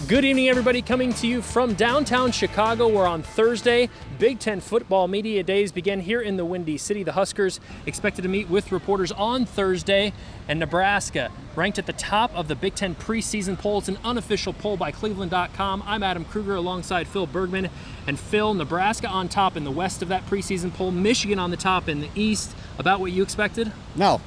Good evening, everybody, coming to you from downtown Chicago. We're on Thursday. Big Ten football media days begin here in the Windy City. The Huskers expected to meet with reporters on Thursday, and Nebraska ranked at the top of the Big Ten preseason poll. It's an unofficial poll by Cleveland.com. I'm Adam Kruger alongside Phil Bergman. And Phil, Nebraska on top in the west of that preseason poll, Michigan on the top in the east. About what you expected? No.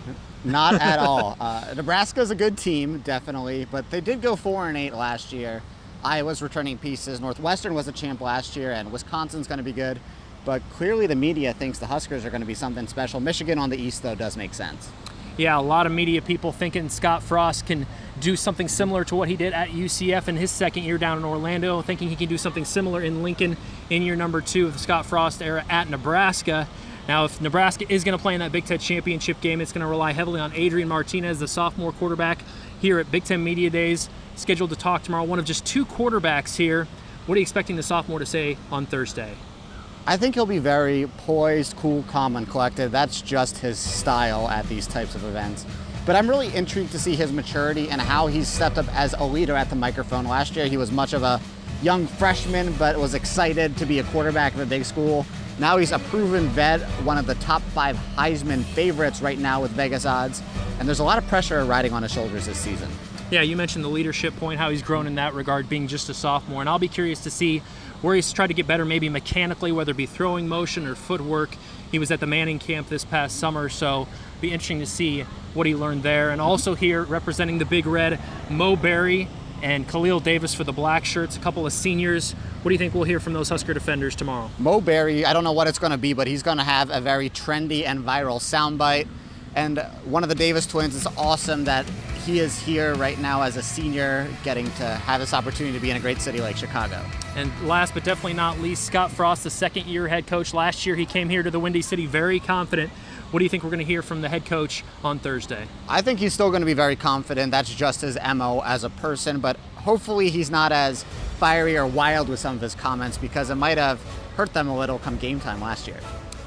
Not at all. Nebraska's a good team, definitely, but they did go 4-8 last year. Iowa's returning pieces. Northwestern was a champ last year, and Wisconsin's going to be good. But clearly the media thinks the Huskers are going to be something special. Michigan on the east, though, does make sense. Yeah, a lot of media people thinking Scott Frost can do something similar to what he did at UCF in his second year down in Orlando, thinking he can do something similar in Lincoln in year number 2 of the Scott Frost era at Nebraska. Now, if Nebraska is going to play in that Big Ten championship game, it's going to rely heavily on Adrian Martinez, the sophomore quarterback here at Big Ten Media Days, scheduled to talk tomorrow. One of just 2 quarterbacks here. What are you expecting the sophomore to say on Thursday? I think he'll be very poised, cool, calm, and collected. That's just his style at these types of events. But I'm really intrigued to see his maturity and how he's stepped up as a leader at the microphone. Last year, he was much of a young freshman, but was excited to be a quarterback of a big school. Now he's a proven vet, one of the top 5 Heisman favorites right now with Vegas odds. And there's a lot of pressure riding on his shoulders this season. Yeah, you mentioned the leadership point, how he's grown in that regard, being just a sophomore. And I'll be curious to see where he's tried to get better, maybe mechanically, whether it be throwing motion or footwork. He was at the Manning camp this past summer, so it'll be interesting to see what he learned there. And also here, representing the Big Red, Mo Berry and Khalil Davis for the black shirts, a couple of seniors. What do you think we'll hear from those Husker defenders tomorrow? Mo Berry, I don't know what it's going to be, but he's going to have a very trendy and viral soundbite. And one of the Davis twins, is awesome that he is here right now as a senior, getting to have this opportunity to be in a great city like Chicago. And last but definitely not least, Scott Frost, the second-year head coach. Last year he came here to the Windy City very confident. What do you think we're going to hear from the head coach on Thursday? I think he's still going to be very confident. That's just his MO as a person, but hopefully he's not as fiery or wild with some of his comments, because it might have hurt them a little come game time last year.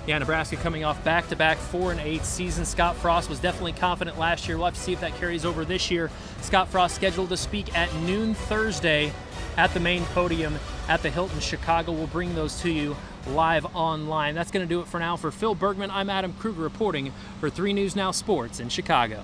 Yeah, Nebraska coming off back-to-back 4-8 seasons. Scott Frost was definitely confident last year. We'll have to see if that carries over this year. Scott Frost scheduled to speak at noon Thursday at the main podium at the Hilton Chicago. We'll bring those to you live online. That's going to do it for now. For Phil Bergman, I'm Adam Kruger reporting for 3 News Now Sports in Chicago.